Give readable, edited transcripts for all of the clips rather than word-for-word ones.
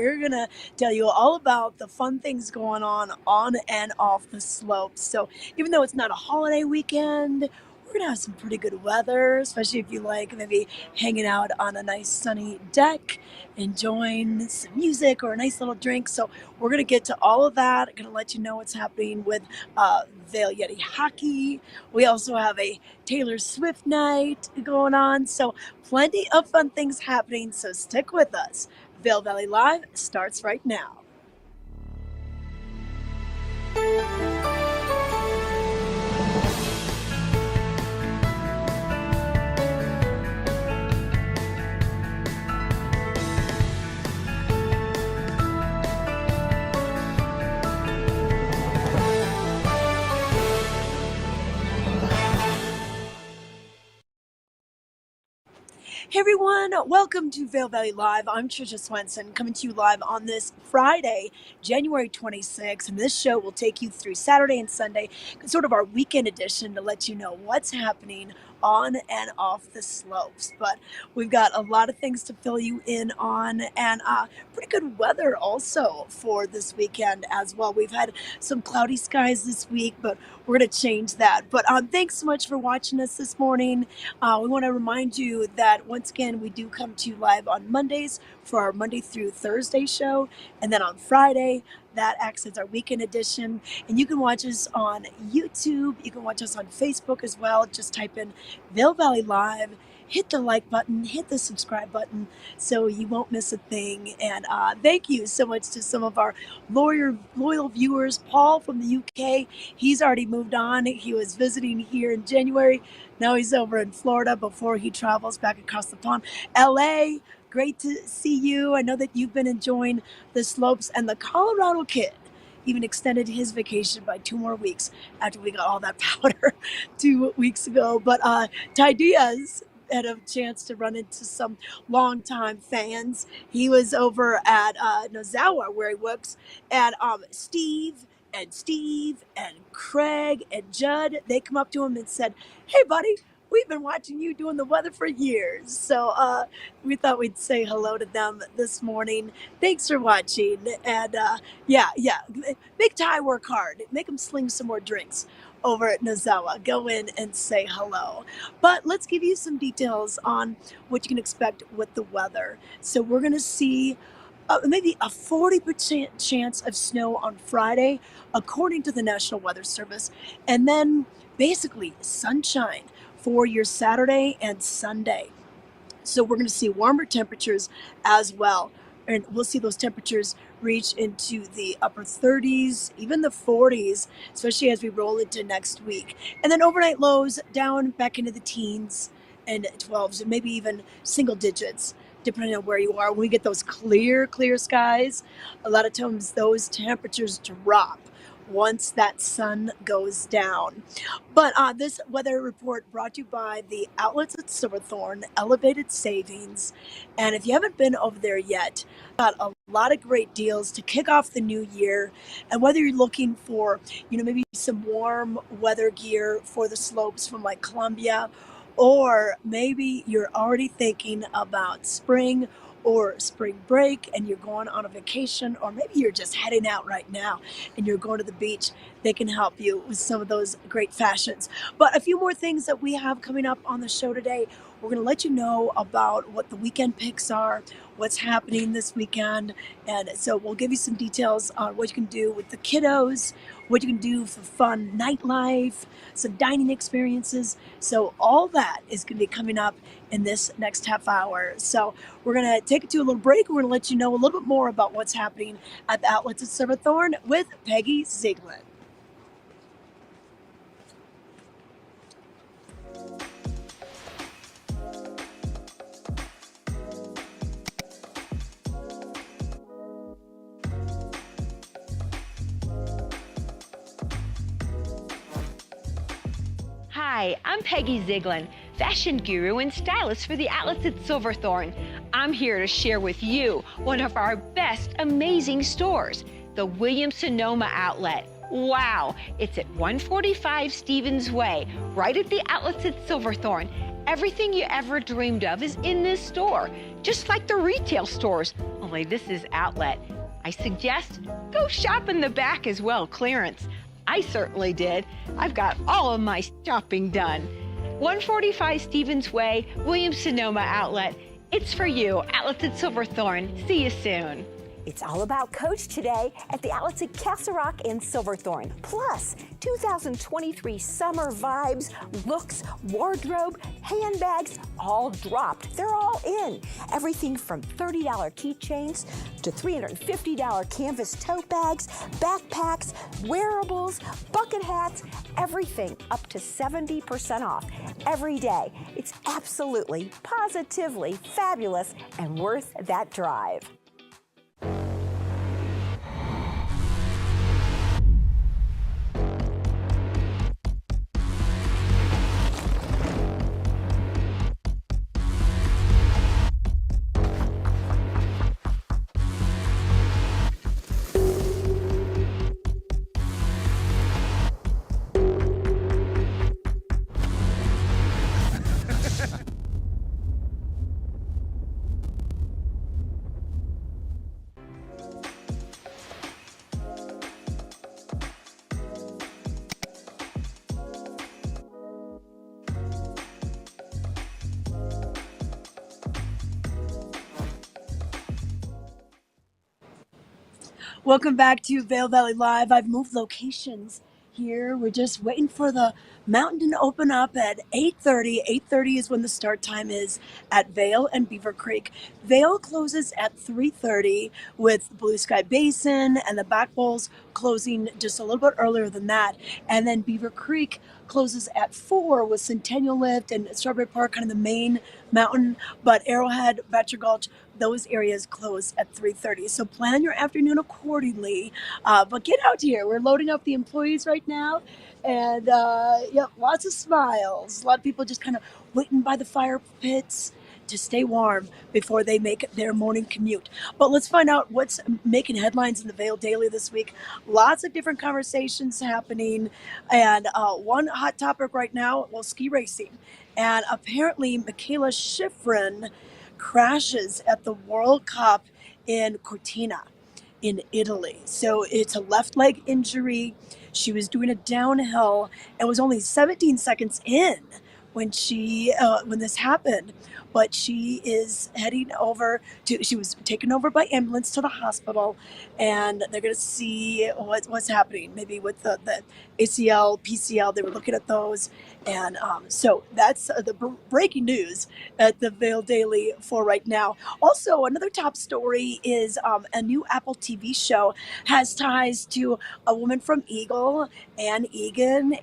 we're going to tell you all about the fun things going on and off the slopes. So even though it's not a holiday weekend, we're going to have some pretty good weather, especially if you like maybe hanging out on a nice sunny deck, enjoying some music or a nice little drink. So we're going to get to all of that. I'm going to let you know what's happening with Vail Yeti hockey. We also have a Taylor Swift night going on. So plenty of fun things happening. So stick with us. Vail Valley Live starts right now. Hey everyone, welcome to Vail Valley Live. I'm Trisha Swenson, coming to you live on this Friday, January 26th, and this show will take you through Saturday and Sunday, sort of our weekend edition to let you know what's happening on and off the slopes. But we've got a lot of things to fill you in on, and pretty good weather also for this weekend as well. We've had some cloudy skies this week, but we're going to change that. But thanks so much for watching us this morning. We want to remind you that once again, we do come to you live on Mondays for our Monday through Thursday show. And then on Friday, that acts as our weekend edition. And you can watch us on YouTube. You can watch us on Facebook as well. Just type in Vail Valley Live. Hit the like button, hit the subscribe button so you won't miss a thing. And thank you so much to some of our loyal viewers. Paul from the UK, he's already moved on. He was visiting here in January. Now he's over in Florida before he travels back across the pond. LA, great to see you. I know that you've been enjoying the slopes, and the Colorado kid even extended his vacation by 2 more weeks after we got all that powder 2 weeks ago. But Ty Diaz had a chance to run into some longtime fans. He was over at Nozawa where he works, and Steve and Craig and Judd, they come up to him and said, "Hey buddy, we've been watching you doing the weather for years." So we thought we'd say hello to them this morning. Thanks for watching. And yeah, make Ty work hard. Make him sling some more drinks over at Nozawa. Go in and say hello. But let's give you some details on what you can expect with the weather. So we're going to see maybe a 40% chance of snow on Friday, according to the National Weather Service. And then basically sunshine for your Saturday and Sunday. So we're going to see warmer temperatures as well. And we'll see those temperatures reach into the upper 30s, even the 40s, especially as we roll into next week. And then overnight lows down back into the teens and 12s, and maybe even single digits, depending on where you are. When we get those clear skies, a lot of times those temperatures drop once that sun goes down. But this weather report brought to you by the outlets at Silverthorne, Elevated Savings. And if you haven't been over there yet, got a lot of great deals to kick off the new year. And whether you're looking for, maybe some warm weather gear for the slopes from like Columbia, or maybe you're already thinking about spring or spring break and you're going on a vacation, or maybe you're just heading out right now and you're going to the beach, they can help you with some of those great fashions. But a few more things that we have coming up on the show today. We're going to let you know about what the weekend picks are, what's happening this weekend. And so we'll give you some details on what you can do with the kiddos, what you can do for fun nightlife, some dining experiences. So all that is going to be coming up in this next half hour. So we're going to take it to a little break. We're going to let you know a little bit more about what's happening at the outlets at Silverthorne with Peggy Zieglin. Hi, I'm Peggy Zieglin, fashion guru and stylist for the outlets at Silverthorne. I'm here to share with you one of our best amazing stores, the Williams-Sonoma outlet. Wow, it's at 145 Stevens Way, right at the outlets at Silverthorne. Everything you ever dreamed of is in this store, just like the retail stores, family, this is Outlet. I suggest go shop in the back as well, clearance. I certainly did. I've got all of my shopping done. 145 Stevens Way, Williams-Sonoma Outlet. It's for you. Outlets at Silverthorne. See you soon. It's all about Coach today at the outlets at Castle Rock and Silverthorne. Plus, 2023 summer vibes, looks, wardrobe, handbags, all dropped. They're all in. Everything from $30 keychains to $350 canvas tote bags, backpacks, wearables, bucket hats, everything up to 70% off every day. It's absolutely, positively fabulous and worth that drive. Welcome back to Vail Valley Live. I've moved locations here. We're just waiting for the mountain to open up at 8:30. 8:30 is when the start time is at Vail and Beaver Creek. Vail closes at 3:30 with Blue Sky Basin and the back bowls closing just a little bit earlier than that. And then Beaver Creek closes at 4 with Centennial Lift and Strawberry Park, kind of the main mountain. But Arrowhead, Betcher Gulch, those areas close at 3:30. So plan your afternoon accordingly. But get out here. We're loading up the employees right now. And lots of smiles. A lot of people just kind of waiting by the fire pits to stay warm before they make their morning commute. But let's find out what's making headlines in the Vail Daily this week. Lots of different conversations happening. And one hot topic right now, well, ski racing. And apparently Michaela Schifrin crashes at the World Cup in Cortina in Italy. So it's a left leg injury. She was doing a downhill and was only 17 seconds in when this happened. But she is heading over she was taken over by ambulance to the hospital, and they're going to see what's happening, maybe with the ACL, PCL. They were looking at those. And so that's the breaking news at the Vail Daily for right now. Also, another top story is a new Apple TV show has ties to a woman from Eagle, Annie Egan,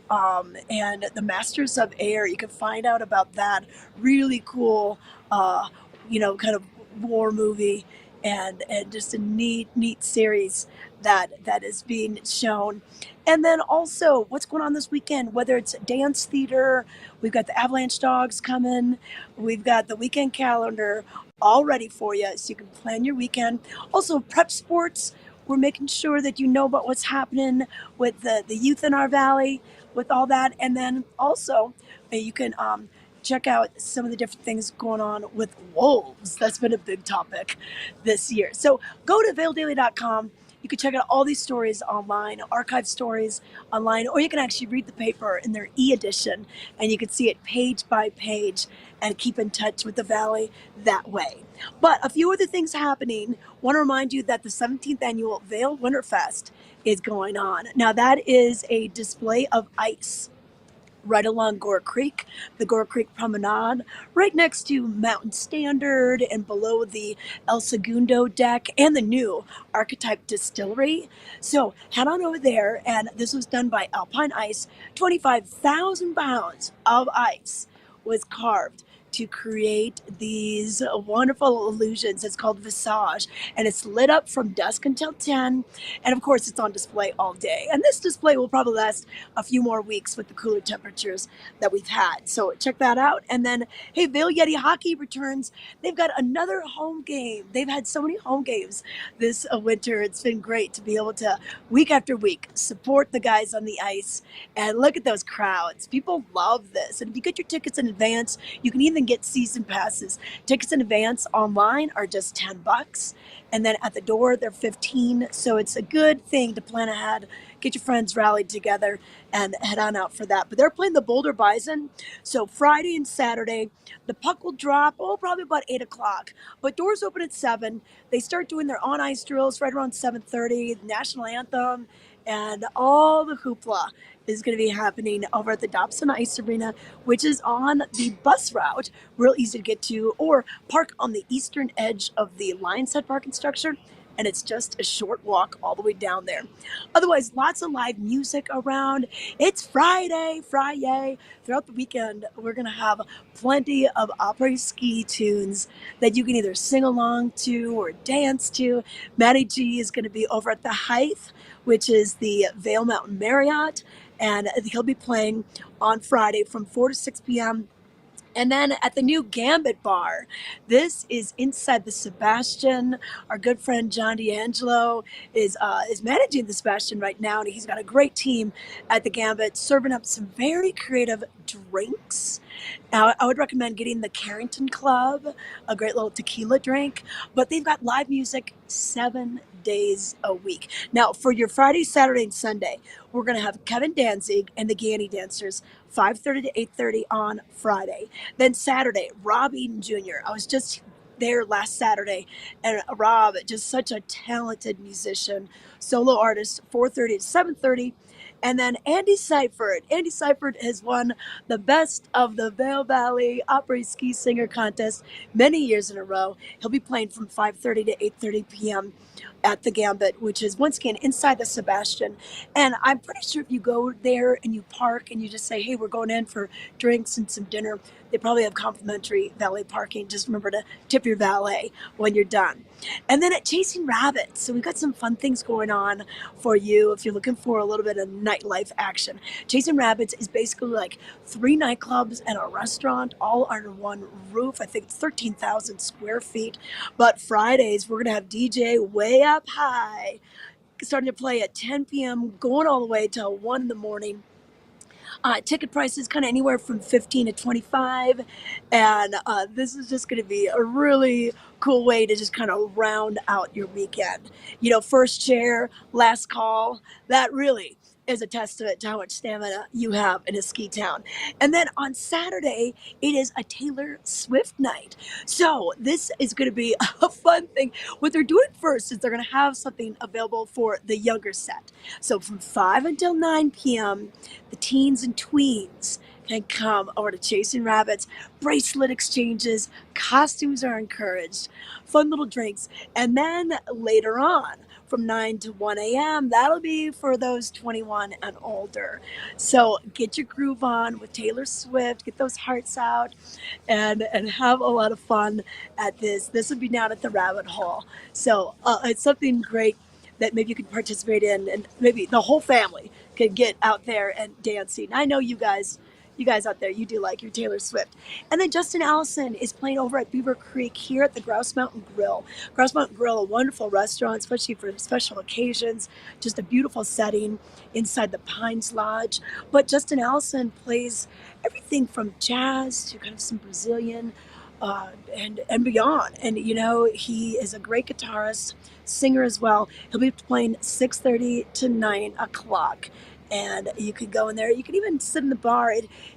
and the Masters of Air. You can find out about that. Really cool, kind of war movie, and just a neat series that is being shown. And then also what's going on this weekend, whether it's dance theater, we've got the Avalanche Dogs coming, we've got the weekend calendar all ready for you so you can plan your weekend. Also prep sports, we're making sure that you know about what's happening with the youth in our valley, with all that. And then also you can check out some of the different things going on with wolves. That's been a big topic this year. So go to vaildaily.com. You can check out all these stories online, archive stories online, or you can actually read the paper in their e-edition, and you can see it page by page and keep in touch with the Valley that way. But a few other things happening. Want to remind you that the 17th annual Vail Winterfest is going on. Now that is a display of ice right along Gore Creek, the Gore Creek Promenade, right next to Mountain Standard and below the El Segundo deck and the new Archetype Distillery. So head on over there, and this was done by Alpine Ice. 25,000 pounds of ice was carved to create these wonderful illusions. It's called Visage, and it's lit up from dusk until 10. And of course, it's on display all day. And this display will probably last a few more weeks with the cooler temperatures that we've had. So check that out. And then, hey, Vail Yeti Hockey returns. They've got another home game. They've had so many home games this winter. It's been great to be able to, week after week, support the guys on the ice. And look at those crowds. People love this. And if you get your tickets in advance, you can even get season passes. Tickets in advance online are just $10, and then at the door they're 15. So it's a good thing to plan ahead, get your friends rallied together, and head on out for that. But they're playing the Boulder Bison, so Friday and Saturday. The puck will drop, probably about 8 o'clock. But doors open at 7. They start doing their on ice drills right around 7:30. The national anthem and all the hoopla is going to be happening over at the Dobson Ice Arena, which is on the bus route, real easy to get to, or park on the eastern edge of the Lions Head parking structure, and it's just a short walk all the way down there. Otherwise, lots of live music around. It's Friday. Throughout the weekend, we're going to have plenty of après-ski tunes that you can either sing along to or dance to. Matty G is going to be over at the Height, which is the Vail Mountain Marriott, and he'll be playing on Friday from 4 to 6 p.m. And then at the new Gambit Bar, this is inside the Sebastian. Our good friend John D'Angelo is managing the Sebastian right now, and he's got a great team at the Gambit, serving up some very creative drinks. Now, I would recommend getting the Carrington Club, a great little tequila drink, but they've got live music 7 days a week. Now, for your Friday, Saturday, and Sunday, we're going to have Kevin Danzig and the Ganny Dancers, 5:30 to 8:30 on Friday. Then Saturday, Rob Eden Jr. I was just there last Saturday, and Rob, just such a talented musician, solo artist, 4:30 to 7:30. And then Andy Seifert. Andy Seifert has won the Best of the Vail Valley Opry Ski Singer Contest many years in a row. He'll be playing from 5:30 to 8:30 p.m. at the Gambit, which is once again inside the Sebastian. And I'm pretty sure if you go there and you park and you just say, hey, we're going in for drinks and some dinner, they probably have complimentary valet parking. Just remember to tip your valet when you're done. And then at Chasing Rabbits, so we've got some fun things going on for you if you're looking for a little bit of nightlife action. Chasing Rabbits is basically like 3 nightclubs and a restaurant all under one roof. I think it's 13,000 square feet. But Fridays, we're going to have DJ Way Up High starting to play at 10 p.m., going all the way till 1 in the morning. Ticket prices kind of anywhere from 15 to 25, and this is just going to be a really cool way to just kind of round out your weekend. You know, first chair, last call, that really is a testament to how much stamina you have in a ski town. And then on Saturday, it is a Taylor Swift night. So this is going to be a fun thing. What they're doing first is they're going to have something available for the younger set. So from 5 until 9 p.m., the teens and tweens can come over to Chasing Rabbits. Bracelet exchanges, costumes are encouraged, fun little drinks. And then later on, from 9 to 1 a.m., that'll be for those 21 and older. So get your groove on with Taylor Swift, get those hearts out, and have a lot of fun at this. This would be down at the Rabbit Hole. So it's something great that maybe you could participate in, and maybe the whole family could get out there and dancing. I know you guys out there, you do like your Taylor Swift. And then Justin Allison is playing over at Beaver Creek here at the Grouse Mountain Grill. Grouse Mountain Grill, a wonderful restaurant, especially for special occasions. Just a beautiful setting inside the Pines Lodge. But Justin Allison plays everything from jazz to kind of some Brazilian and beyond. And, you know, he is a great guitarist, singer as well. He'll be playing 6:30 to 9 o'clock. And you could go in there. You can even sit in the bar.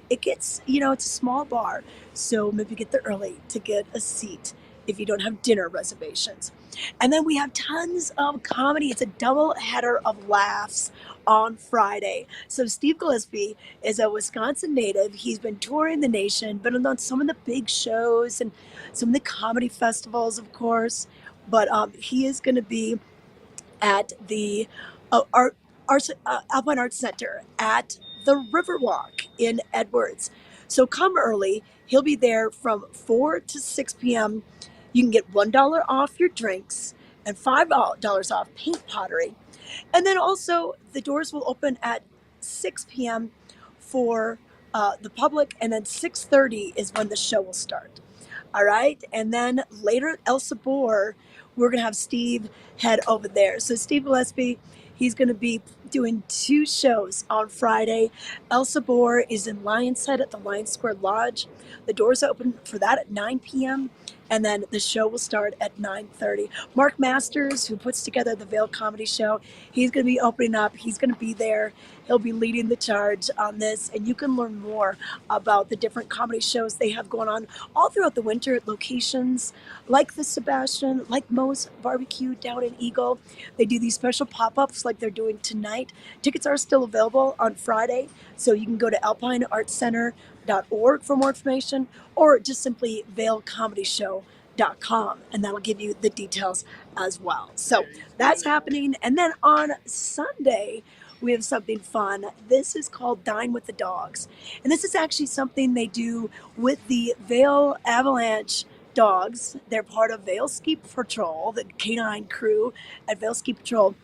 It gets, you know, it's a small bar. So maybe get there early to get a seat if you don't have dinner reservations. And then we have tons of comedy. It's a double header of laughs on Friday. So Steve Gillespe is a Wisconsin native. He's been touring the nation, been on some of the big shows and some of the comedy festivals, of course. But he is going to be at the Alpine Arts Center at the Riverwalk in Edwards. So come early. He'll be there from 4 to 6 p.m. You can get $1 off your drinks and $5 off paint pottery. And then also the doors will open at 6 p.m. for the public, and then 6:30 is when the show will start. All right. And then later at El Sabor, we're going to have Steve head over there. So Steve Gillespe, he's going to be doing 2 shows on Friday. Elsa Bohr is in Lionshead at the Lion Square Lodge. The doors open for that at 9 p.m. and then the show will start at 9:30. Mark Masters, who puts together the Vail Comedy Show, he's going to be opening up. He's going to be there. He'll be leading the charge on this, and you can learn more about the different comedy shows they have going on all throughout the winter at locations like the Sebastian, like Moe's Barbecue down in Eagle. They do these special pop-ups like they're doing tonight. Tickets are still available on Friday, so you can go to alpineartscenter.org for more information, or just simply vailcomedyshow.com, and that'll give you the details as well. So that's happening. And then on Sunday, we have something fun. This is called Dine with the Dogs. And this is actually something they do with the Vail Avalanche dogs. They're part of Vail Ski Patrol, the canine crew at Vail Ski Patrol.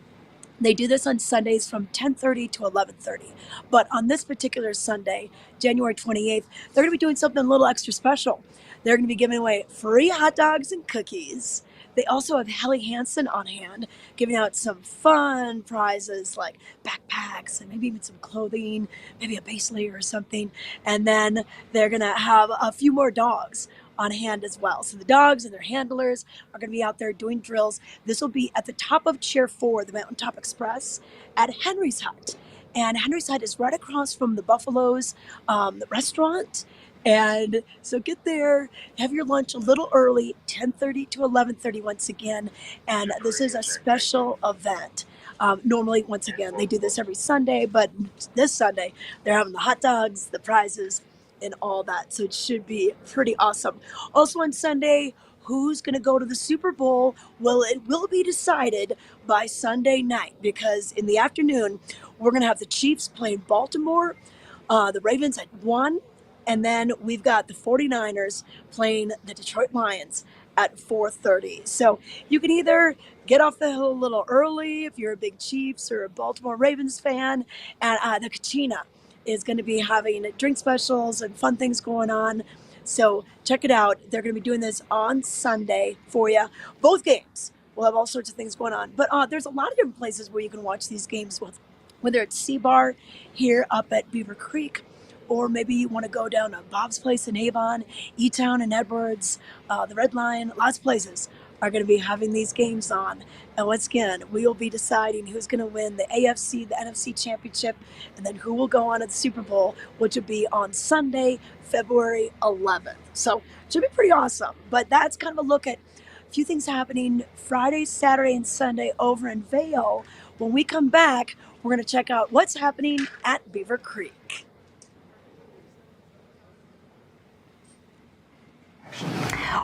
They do this on Sundays from 10:30 to 11:30. But on this particular Sunday, January 28th, they're going to be doing something a little extra special. They're going to be giving away free hot dogs and cookies. They also have Helly Hansen on hand, giving out some fun prizes like backpacks and maybe even some clothing, maybe a base layer or something. And then they're going to have a few more dogs on hand as well. So the dogs and their handlers are going to be out there doing drills. This will be at the top of Chair 4, the Mountaintop Express, at Henry's Hut. And Henry's Hut is right across from the Buffalo's the restaurant. And so get there, have your lunch a little early, 10:30 to 11:30 once again. And this is a special event. Normally, once again, they do this every Sunday, but this Sunday, they're having the hot dogs, the prizes, and all that. So it should be pretty awesome. Also on Sunday, who's going to go to the Super Bowl? Well, it will be decided by Sunday night, because in the afternoon, we're going to have the Chiefs playing Baltimore, the Ravens at 1, and then we've got the 49ers playing the Detroit Lions at 4:30. So you can either get off the hill a little early if you're a big Chiefs or a Baltimore Ravens fan, and the Kachina is going to be having drink specials and fun things going on. So check it out. They're going to be doing this on Sunday for you. Both games will have all sorts of things going on. But there's a lot of different places where you can watch these games, whether it's C-Bar here up at Beaver Creek, or maybe you want to go down to Bob's Place in Avon, E-Town in Edwards, the Red Lion, lots of places are going to be having these games on. And once again, we will be deciding who's going to win the AFC, the NFC Championship, and then who will go on to the Super Bowl, which will be on Sunday, February 11th. So it should be pretty awesome. But that's kind of a look at a few things happening Friday, Saturday, and Sunday over in Vail. When we come back, we're going to check out what's happening at Beaver Creek.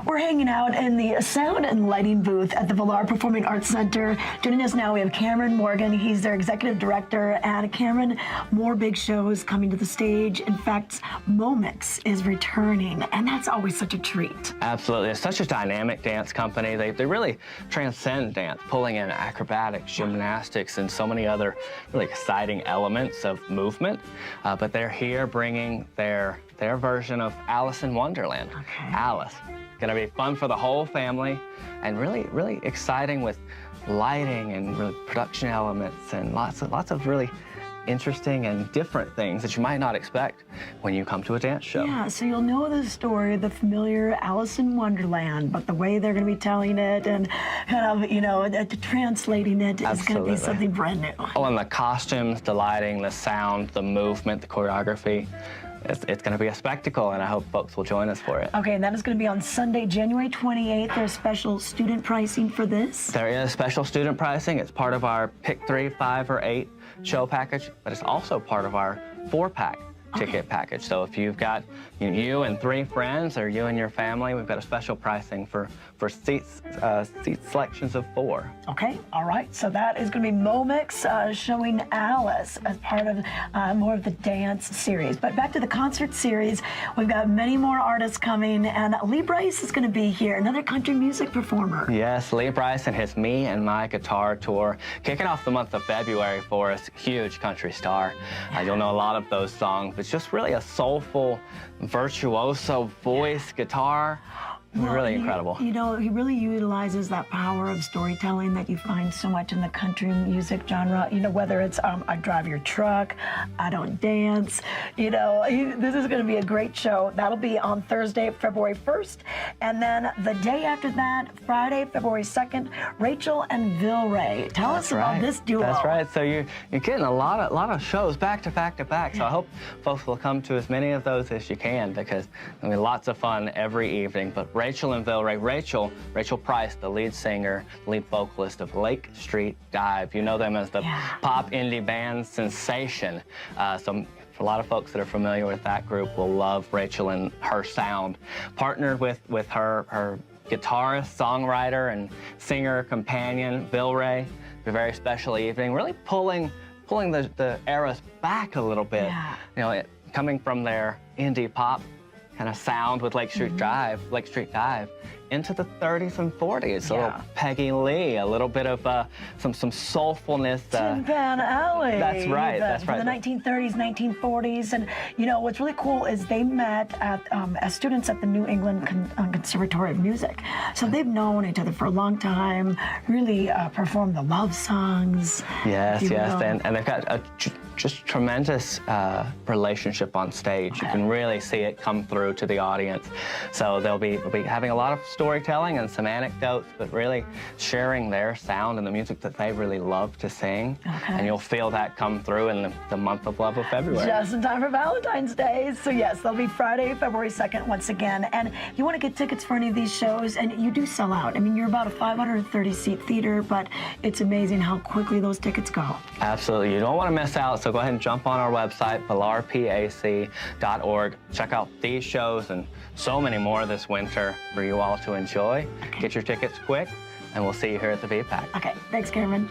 We're hanging out in the sound and lighting booth at the Villar Performing Arts Center. Joining us now, we have Cameron Morgan. He's their executive director. And Cameron, more big shows coming to the stage. In fact, Momix is returning, and that's always such a treat. Absolutely. It's such a dynamic dance company. They really transcend dance, pulling in acrobatics, gymnastics, and so many other really exciting elements of movement. But they're here bringing their version of Alice in Wonderland. Okay. Alice. Gonna be fun for the whole family, and really, really exciting with lighting and really production elements and lots of really interesting and different things that you might not expect when you come to a dance show. Yeah, so you'll know the story, the familiar Alice in Wonderland, but the way they're going to be telling it and kind of, translating it is going to be something brand new. Oh, and the costumes, the lighting, the sound, the movement, the choreography. It's going to be a spectacle, and I hope folks will join us for it. Okay, and that is going to be on Sunday, January 28th. There's special student pricing for this? There is special student pricing. It's part of our pick 3, 5, or 8 show package, but it's also part of our 4-pack ticket package. So if you've got you and 3 friends, or you and your family, we've got a special pricing for seat selections of 4. Okay, all right. So that is going to be Momix showing Alice as part of more of the dance series. But back to the concert series, we've got many more artists coming, and Lee Brice is going to be here, another country music performer. Yes, Lee Brice and his Me and My Guitar tour, kicking off the month of February for us. Huge country star. You'll know a lot of those songs. It's just really a soulful, virtuoso voice, guitar. Really incredible. You know, he really utilizes that power of storytelling that you find so much in the country music genre. You know, whether it's I drive your truck, I don't dance. You know, this is going to be a great show. That'll be on Thursday, February 1st. And then the day after that, Friday, February 2nd, Rachel and Vilray. Tell us about this duo. That's right. So you're getting a lot of shows back to back to back. So I hope folks will come to as many of those as you can, because I mean, lots of fun every evening. But Rachel and Vilray. Rachel Price, the lead singer, lead vocalist of Lake Street Dive. You know them as the pop indie band sensation. So a lot of folks that are familiar with that group will love Rachel and her sound. Partnered with her guitarist, songwriter, and singer companion, Vilray. A very special evening, really pulling the eras back a little bit. You know, coming from their indie pop kind of sound with Lake Street Dive, into the 30s and 40s. A little Peggy Lee, a little bit of some soulfulness. Tin Pan Alley. That's right. That's right. The 1930s, 1940s, and you know what's really cool is they met as students at the New England Conservatory of Music. So they've known each other for a long time. Really performed the love songs. Yes, and they've got a just tremendous relationship on stage. You can really see it come through to the audience. So they'll be having a lot of storytelling and some anecdotes, but really sharing their sound and the music that they really love to sing. And you'll feel that come through in the month of love of February. Just in time for Valentine's Day. So yes, they'll be Friday, February 2nd once again. And you want to get tickets for any of these shows, and you do sell out. I mean, you're about a 530-seat theater, but it's amazing how quickly those tickets go. Absolutely. You don't want to miss out, so go ahead and jump on our website, valarpac.org. Check out these shows and so many more this winter for you all to enjoy. Get your tickets quick, and we'll see you here at the VPAC. Okay, thanks, Cameron.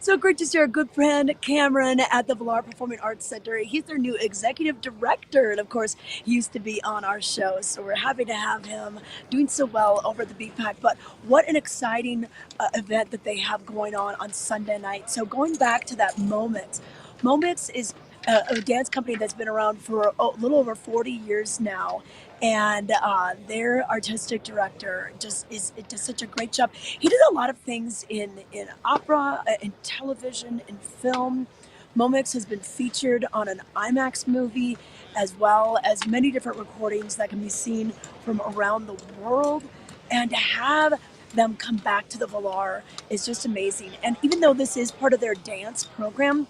So great to see our good friend Cameron at the Vail Performing Arts Center. He's their new executive director, and of course, he used to be on our show. So we're happy to have him doing so well over at the VPAC. But what an exciting event that they have going on Sunday night. So going back to that Moments is a dance company that's been around for a little over 40 years now. And their artistic director does such a great job. He did a lot of things in opera, in television, in film. Momix has been featured on an IMAX movie, as well as many different recordings that can be seen from around the world. And to have them come back to the Vail is just amazing. And even though this is part of their dance program,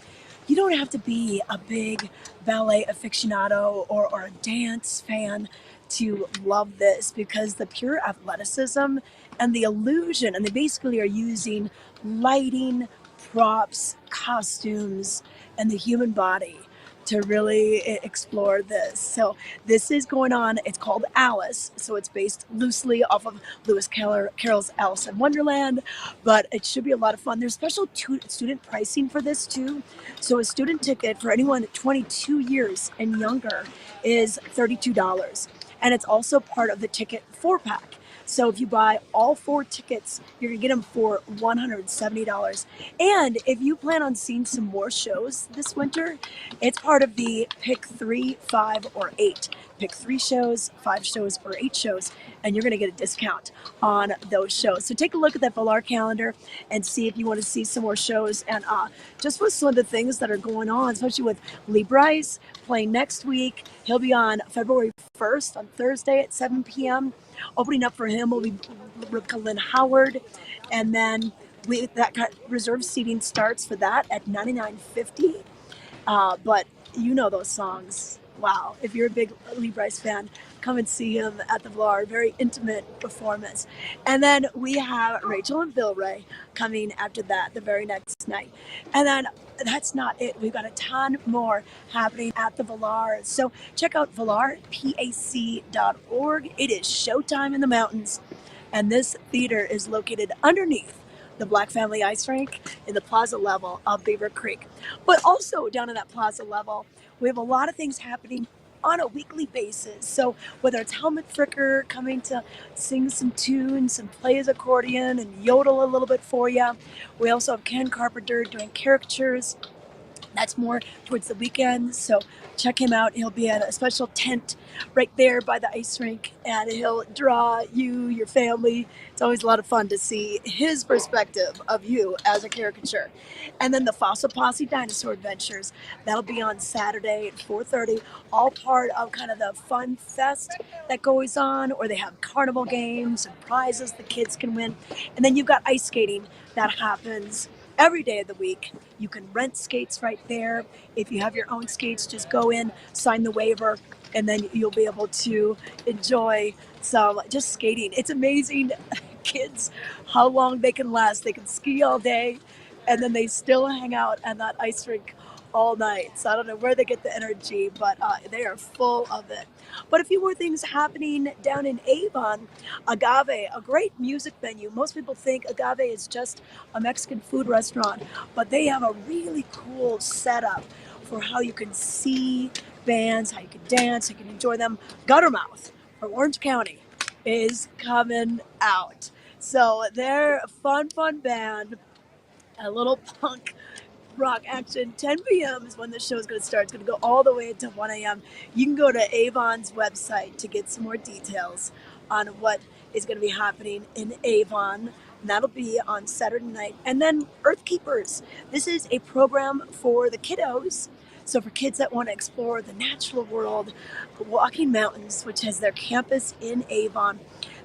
you don't have to be a big ballet aficionado or a dance fan to love this, because the pure athleticism and the illusion, and they basically are using lighting, props, costumes, and the human body to really explore this. So this is going on. It's called Alice. So it's based loosely off of Lewis Carroll's Alice in Wonderland, but it should be a lot of fun. There's special student pricing for this too. So a student ticket for anyone 22 years and younger is $32. And it's also part of the ticket 4-pack. So if you buy all 4 tickets, you're gonna get them for $170. And if you plan on seeing some more shows this winter, it's part of the pick 3, 5, or 8. Pick 3 shows, 5 shows, or 8 shows, and you're gonna get a discount on those shows. So take a look at that Vail calendar and see if you wanna see some more shows. And just with some of the things that are going on, especially with Lee Brice playing next week. He'll be on February 1st on Thursday at 7 p.m. Opening up for him will be Rebecca Lynn Howard, and then reserved seating starts for that at $99.50. But you know those songs. Wow! If you're a big Lee Brice fan, come and see him at the Vail. Very intimate performance. And then we have Rachel and Vilray coming after that the very next night. And then that's not it. We've got a ton more happening at the Vail. So check out valarpac.org. It is showtime in the mountains. And this theater is located underneath the Black Family Ice Rink in the plaza level of Beaver Creek. But also down in that plaza level, we have a lot of things happening on a weekly basis. So whether it's Helmut Fricker coming to sing some tunes and play his accordion and yodel a little bit for you. We also have Ken Carpenter doing caricatures. That's more towards the weekend, so check him out. He'll be at a special tent right there by the ice rink, and he'll draw you, your family. It's always a lot of fun to see his perspective of you as a caricature. And then the Fossil Posse Dinosaur Adventures, that'll be on Saturday at 4:30, all part of kind of the fun fest that goes on, or they have carnival games and prizes the kids can win. And then you've got ice skating that happens every day of the week. You can rent skates right there. If you have your own skates, just go in, sign the waiver, and then you'll be able to enjoy some just skating. It's amazing, kids, how long they can last. They can ski all day, and then they still hang out at that ice rink all night. So I don't know where they get the energy, but they are full of it. But a few more things happening down in Avon. Agave, a great music venue. Most people think Agave is just a Mexican food restaurant, but they have a really cool setup for how you can see bands, how you can dance, how you can enjoy them. Guttermouth from Orange County is coming out. So they're a fun band, a little punk rock action. 10 p.m. is when the show is going to start. It's going to go all the way to 1 a.m. You can go to Avon's website to get some more details on what is going to be happening in Avon. And that'll be on Saturday night. And then Earth Keepers. This is a program for the kiddos. So for kids that want to explore the natural world, Walking Mountains, which has their campus in Avon,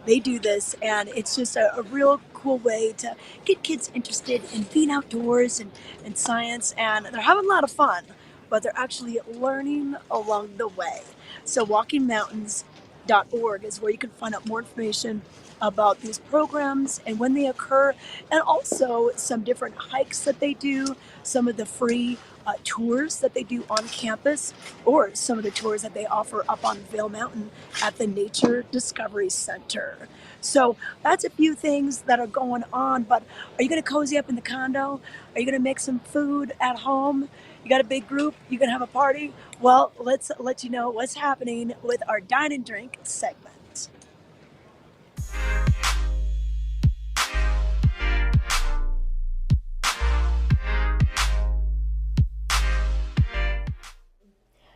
they do this, and it's just a real cool way to get kids interested in being outdoors and science, and they're having a lot of fun, but they're actually learning along the way. So walkingmountains.org is where you can find out more information about these programs and when they occur, and also some different hikes that they do, some of the free tours that they do on campus, or some of the tours that they offer up on Vail Mountain at the Nature Discovery Center. So that's a few things that are going on, but are you going to cozy up in the condo? Are you going to make some food at home? You got a big group? You going to have a party? Well, let's let you know what's happening with our Dine and Drink segment.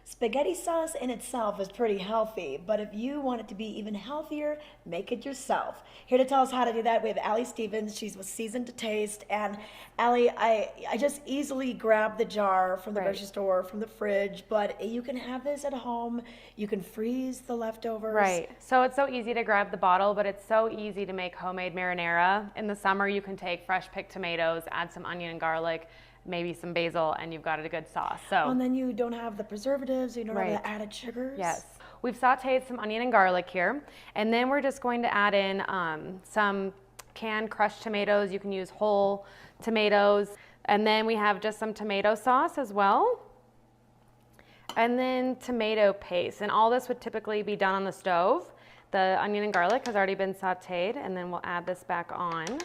Spaghetti sauce in itself is pretty healthy, but if you want it to be even healthier, make it yourself. Here to tell us how to do that, we have Allie Stevens. She's with Seasoned to Taste. And Allie, I just easily grab the jar from the grocery store, from the fridge, but you can have this at home. You can freeze the leftovers. Right. So it's so easy to grab the bottle, but it's so easy to make homemade marinara. In the summer, you can take fresh picked tomatoes, add some onion and garlic, maybe some basil, and you've got a good sauce. So and then you don't have the preservatives, you don't have the added sugars. Yes. We've sauteed some onion and garlic here, and then we're just going to add in some canned crushed tomatoes. You can use whole tomatoes, and then we have just some tomato sauce as well, and then tomato paste. And all this would typically be done on the stove. The onion and garlic has already been sauteed, and then we'll add this back on.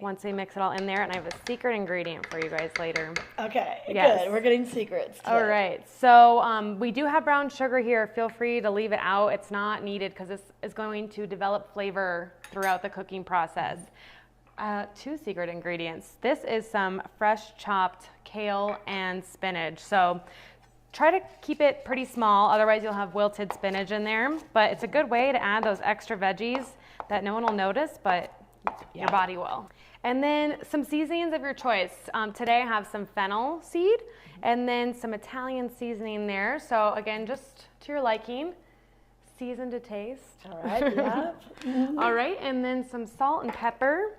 Once we mix it all in there, and I have a secret ingredient for you guys later. Okay, good. We're getting secrets today. All right, so we do have brown sugar here. Feel free to leave it out. It's not needed because this is going to develop flavor throughout the cooking process. 2 secret ingredients. This is some fresh chopped kale and spinach. So try to keep it pretty small, otherwise you'll have wilted spinach in there. But it's a good way to add those extra veggies that no one will notice, but your body will. And then some seasonings of your choice. Today I have some fennel seed and then some Italian seasoning there. So again, just to your liking, seasoned to taste. All right, yeah. All right, and then some salt and pepper.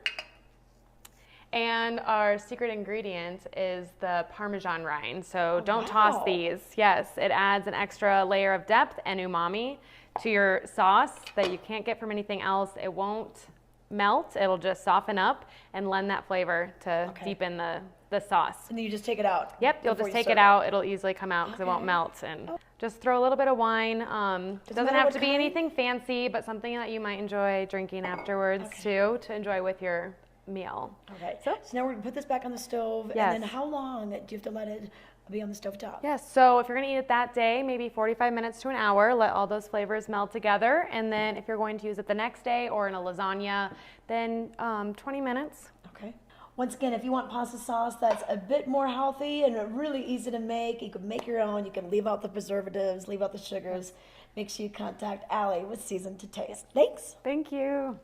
And our secret ingredient is the Parmesan rind. So don't toss these. Yes, it adds an extra layer of depth and umami to your sauce that you can't get from anything else. It won't melt, it'll just soften up and lend that flavor to deepen the sauce. And then you just take it out. Yep, you'll just take it out. It'll easily come out because it won't melt. And just throw a little bit of wine. It doesn't have to be anything fancy, but something that you might enjoy drinking afterwards too, to enjoy with your meal. Okay. So, So now we're gonna put this back on the stove. Yes. And then how long do you have to let it be on the stove top? yes, so if you're going to eat it that day, maybe 45 minutes to an hour, let all those flavors meld together. And then if you're going to use it the next day or in a lasagna, then 20 minutes. Okay. Once again, if you want pasta sauce that's a bit more healthy and really easy to make, you can make your own. You can leave out the preservatives, leave out the sugars. Make sure you contact Allie with Season to Taste. Thanks. Thank you.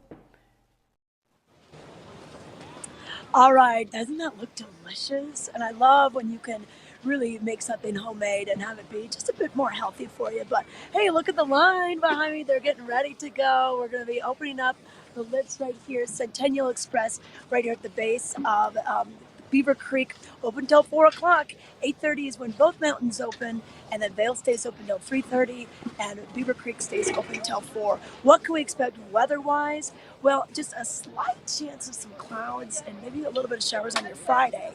All right, doesn't that look delicious? And I love when you can really make something homemade and have it be just a bit more healthy for you. But hey, look at the line behind me. They're getting ready to go. We're going to be opening up the lids right here, Centennial Express, right here at the base of Beaver Creek, open till 4 o'clock. 8:30 is when both mountains open, and then Vail stays open till 3:30, and Beaver Creek stays open till 4. What can we expect weather-wise? Well, just a slight chance of some clouds and maybe a little bit of showers on your Friday,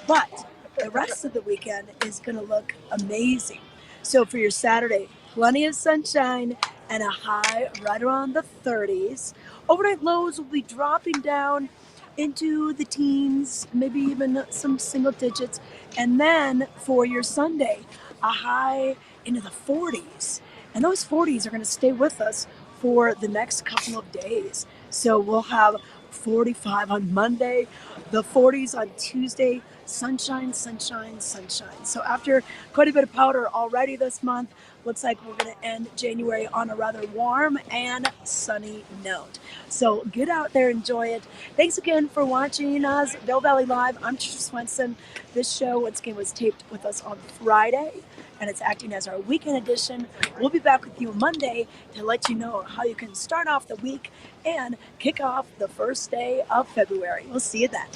but the rest of the weekend is going to look amazing. So for your Saturday, plenty of sunshine and a high right around the 30s. Overnight lows will be dropping down into the teens, maybe even some single digits. And then for your Sunday, a high into the 40s. And those 40s are going to stay with us for the next couple of days. So we'll have 45 on Monday, the 40s on Tuesday, sunshine, sunshine, sunshine. So after quite a bit of powder already this month, looks like we're going to end January on a rather warm and sunny note. So get out there, enjoy it. Thanks again for watching us, Vail Valley Live. I'm Trisha Swenson. This show, once again, was taped with us on Friday, and it's acting as our weekend edition. We'll be back with you Monday to let you know how you can start off the week and kick off the first day of February. We'll see you then.